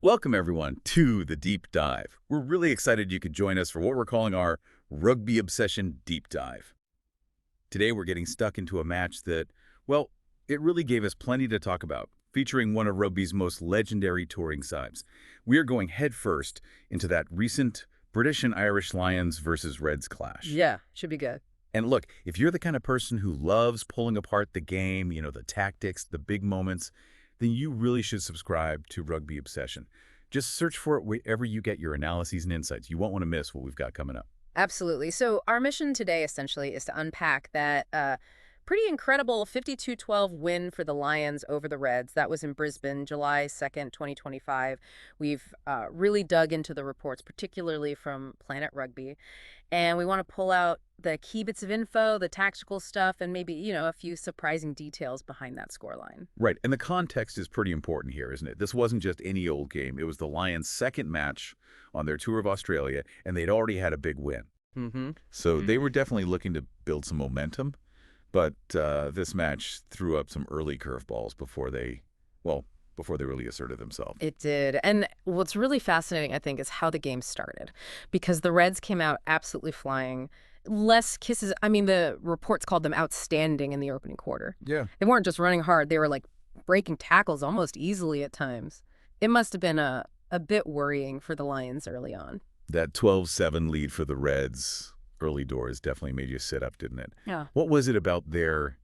Welcome, everyone, to the Deep Dive. We're really excited you could join us for what we're calling our Rugby Obsession Deep Dive. Today, we're getting stuck into a match that, well, it really gave us plenty to talk about, featuring one of rugby's most legendary touring sides. We are going headfirst into that recent British and Irish Lions versus Reds clash. Yeah, should be good. And look, if you're the kind of person who loves pulling apart the game, the tactics, the big moments, then you really should subscribe to Rugby Obsession. Just search for it wherever you get your analyses and insights. You won't want to miss what we've got coming up. Absolutely. So our mission today essentially is to unpack that pretty incredible 52-12 win for the Lions over the Reds. That was in Brisbane, July 2nd, 2025. We've really dug into the reports, particularly from Planet Rugby. And we want to pull out the key bits of info, the tactical stuff, and maybe, a few surprising details behind that scoreline. Right, and the context is pretty important here, isn't it? This wasn't just any old game. It was the Lions' second match on their tour of Australia, and they'd already had a big win. So they were definitely looking to build some momentum, but this match threw up some early curveballs before they really asserted themselves. It did. And what's really fascinating, I think, is how the game started. Because the Reds came out absolutely flying. Less kisses. I mean, the reports called them outstanding in the opening quarter. Yeah. They weren't just running hard. They were, breaking tackles almost easily at times. It must have been a bit worrying for the Lions early on. That 12-7 lead for the Reds early doors definitely made you sit up, didn't it? Yeah. What was it about their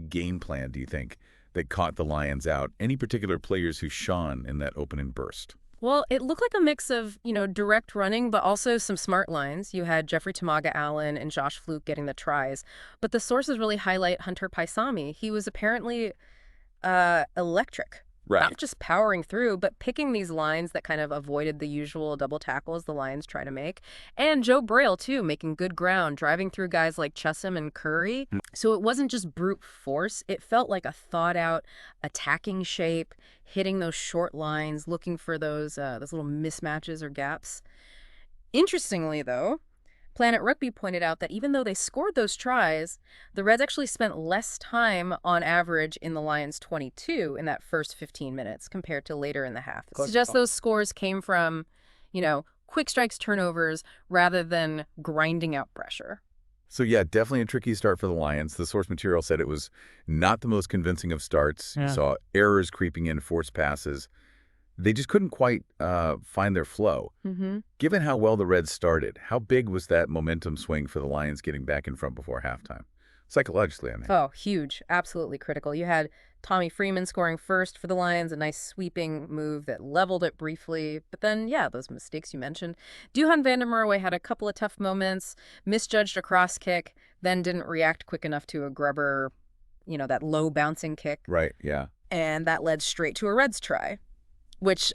game plan, do you think, that caught the Lions out? Any particular players who shone in that opening burst? Well, it looked like a mix of, direct running, but also some smart lines. You had Jeffery, Toomaga-Allen, and Flook getting the tries. But the sources really highlight Hunter Paisami. He was apparently electric. Right. Not just powering through, but picking these lines that kind of avoided the usual double tackles the Lions try to make. And Joe Braille, too, making good ground, driving through guys like Chessum and Curry. So it wasn't just brute force. It felt like a thought-out attacking shape, hitting those short lines, looking for those little mismatches or gaps. Interestingly, though, Planet Rugby pointed out that even though they scored those tries, the Reds actually spent less time on average in the Lions' 22 in that first 15 minutes compared to later in the half. It suggests those scores came from, quick strikes, turnovers, rather than grinding out pressure. So, yeah, definitely a tricky start for the Lions. The source material said it was not the most convincing of starts. Yeah. You saw errors creeping in, forced passes. They just couldn't quite find their flow. Given how well the Reds started, how big was that momentum swing for the Lions getting back in front before halftime? Psychologically, I mean. Oh, huge. Absolutely critical. You had Tommy Freeman scoring first for the Lions, a nice sweeping move that leveled it briefly. But then, those mistakes you mentioned. Duhan van der Merwe had a couple of tough moments, misjudged a cross kick, then didn't react quick enough to a grubber, that low bouncing kick. Right, yeah. And that led straight to a Reds try, which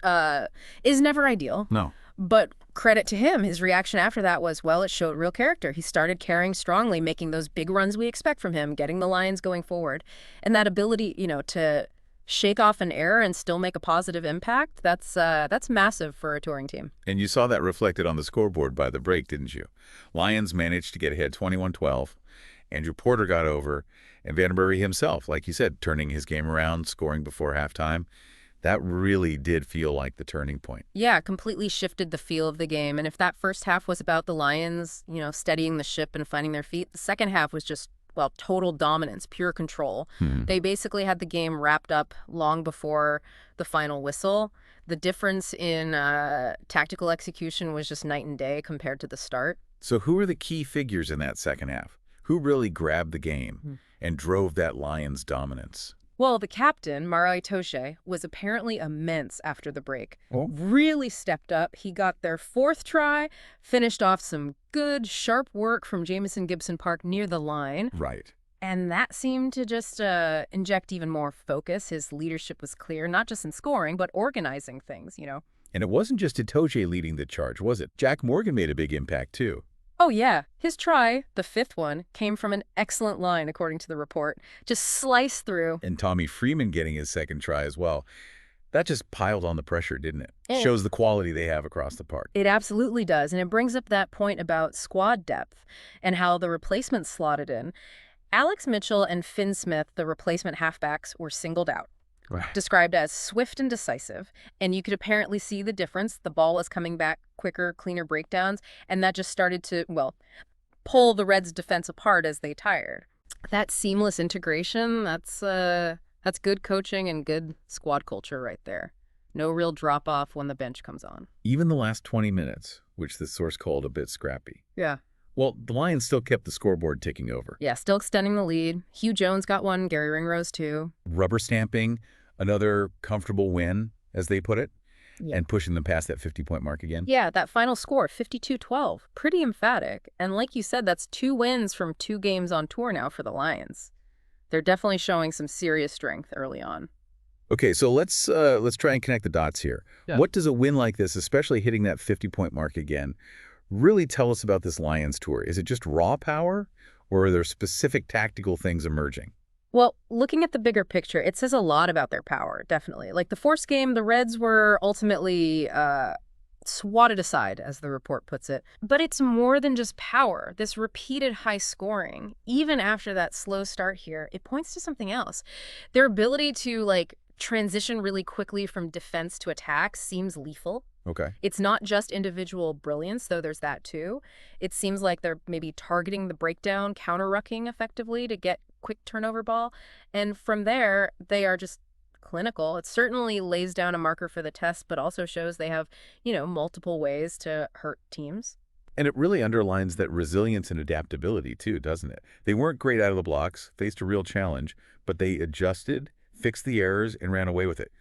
is never ideal. No. But credit to him, his reaction after that was, well, it showed real character. He started carrying strongly, making those big runs we expect from him, getting the Lions going forward. And that ability, to shake off an error and still make a positive impact, that's massive for a touring team. And you saw that reflected on the scoreboard by the break, didn't you? Lions managed to get ahead 21-12. Andrew Porter got over, and Van der Merwe himself, like you said, turning his game around, scoring before halftime. That really did feel like the turning point. Yeah, completely shifted the feel of the game. And if that first half was about the Lions, steadying the ship and finding their feet, the second half was just, total dominance, pure control. They basically had the game wrapped up long before the final whistle. The difference in tactical execution was just night and day compared to the start. So who are the key figures in that second half? Who really grabbed the game and drove that Lions dominance? Well, the captain, Maro Itoje, was apparently immense after the break. Oh. Really stepped up. He got their fourth try, finished off some good, sharp work from Jamison Gibson Park near the line. Right. And that seemed to just inject even more focus. His leadership was clear, not just in scoring, but organizing things, And it wasn't just Itoje leading the charge, was it? Jac Morgan made a big impact, too. Oh, yeah. His try, the fifth one, came from an excellent line, according to the report. Just sliced through. And Tommy Freeman getting his second try as well. That just piled on the pressure, didn't it? Shows the quality they have across the park. It absolutely does. And it brings up that point about squad depth and how the replacements slotted in. Alex Mitchell and Finn Smith, the replacement halfbacks, were singled out. Right. described as swift and decisive, and you could apparently see the difference. The ball was coming back quicker, cleaner breakdowns, and that just started to, well, pull the Reds' defense apart as they tired. That seamless integration, that's good coaching and good squad culture right there. No real drop-off when the bench comes on. Even the last 20 minutes, which the source called a bit scrappy. Yeah. Well, the Lions still kept the scoreboard ticking over. Yeah, still extending the lead. Huw Jones got one, Garry Ringrose too. Rubber stamping, another comfortable win, as they put it, Yeah. and pushing them past that 50-point mark again. Yeah, that final score, 52-12, pretty emphatic. And like you said, that's 2 wins from 2 games on tour now for the Lions. They're definitely showing some serious strength early on. Okay, so let's try and connect the dots here. Yeah. What does a win like this, especially hitting that 50-point mark again, really tell us about this Lions tour? Is it just raw power, or are there specific tactical things emerging? Well, looking at the bigger picture, it says a lot about their power, definitely. Like the first game, the Reds were ultimately swatted aside, as the report puts it. But it's more than just power. This repeated high scoring, even after that slow start here, it points to something else. Their ability to, transition really quickly from defense to attack seems lethal. Okay. It's not just individual brilliance, though there's that too. It seems like they're maybe targeting the breakdown, counter-rucking effectively to get quick turnover ball. And from there, they are just clinical. It certainly lays down a marker for the test, but also shows they have, multiple ways to hurt teams. And it really underlines that resilience and adaptability too, doesn't it? They weren't great out of the blocks, faced a real challenge, but they adjusted, fixed the errors, and ran away with it.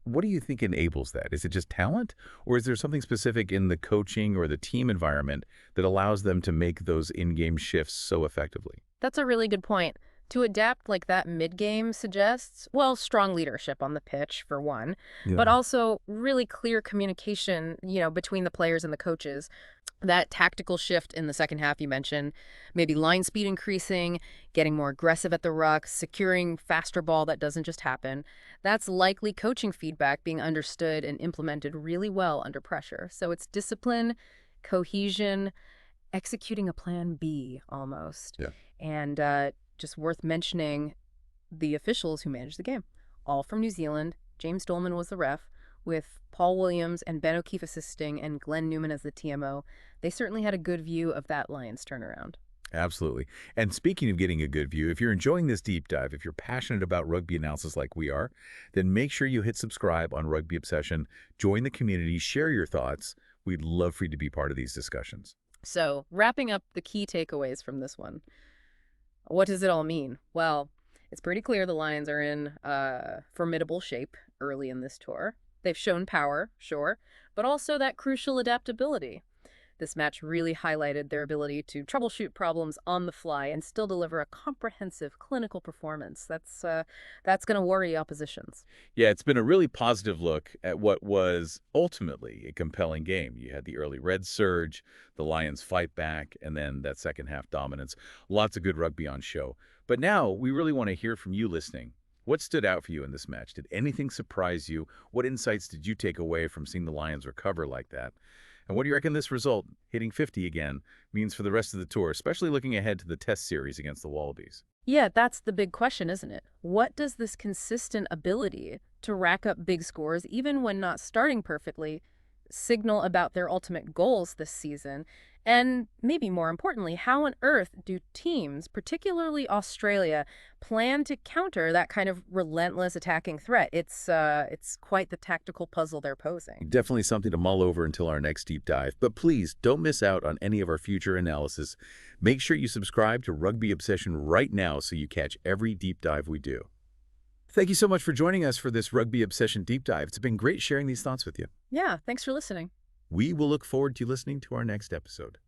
What do you think enables that? Is it just talent, or is there something specific in the coaching or the team environment that allows them to make those in-game shifts so effectively? That's a really good point. To adapt like that mid-game suggests, well, strong leadership on the pitch, for one, but also really clear communication, between the players and the coaches. That tactical shift in the second half you mentioned, maybe line speed increasing, getting more aggressive at the ruck, securing faster ball that doesn't just happen. That's likely coaching feedback being understood and implemented really well under pressure. So it's discipline, cohesion, executing a plan B almost. Yeah. And just worth mentioning the officials who managed the game, all from New Zealand. James Dolman was the ref, with Paul Williams and Ben O'Keefe assisting and Glenn Newman as the TMO. They certainly had a good view of that Lions turnaround. Absolutely. And speaking of getting a good view, if you're enjoying this deep dive, if you're passionate about rugby analysis like we are, then make sure you hit subscribe on Rugby Obsession, join the community, share your thoughts. We'd love for you to be part of these discussions. So, wrapping up the key takeaways from this one. What does it all mean? Well, it's pretty clear the Lions are in formidable shape early in this tour. They've shown power, sure, but also that crucial adaptability. This match really highlighted their ability to troubleshoot problems on the fly and still deliver a comprehensive clinical performance. That's going to worry oppositions. Yeah, it's been a really positive look at what was ultimately a compelling game. You had the early Red surge, the Lions fight back, and then that second half dominance. Lots of good rugby on show. But now we really want to hear from you listening. What stood out for you in this match? Did anything surprise you? What insights did you take away from seeing the Lions recover like that? And what do you reckon this result, hitting 50 again, means for the rest of the tour, especially looking ahead to the test series against the Wallabies? Yeah, that's the big question, isn't it? What does this consistent ability to rack up big scores, even when not starting perfectly, signal about their ultimate goals this season? And maybe more importantly, how on earth do teams, particularly Australia, plan to counter that kind of relentless attacking threat? It's quite the tactical puzzle they're posing. Definitely something to mull over until our next deep dive. But please don't miss out on any of our future analysis. Make sure you subscribe to Rugby Obsession right now so you catch every deep dive we do. Thank you so much for joining us for this Rugby Obsession deep dive. It's been great sharing these thoughts with you. Yeah, thanks for listening. We will look forward to listening to our next episode.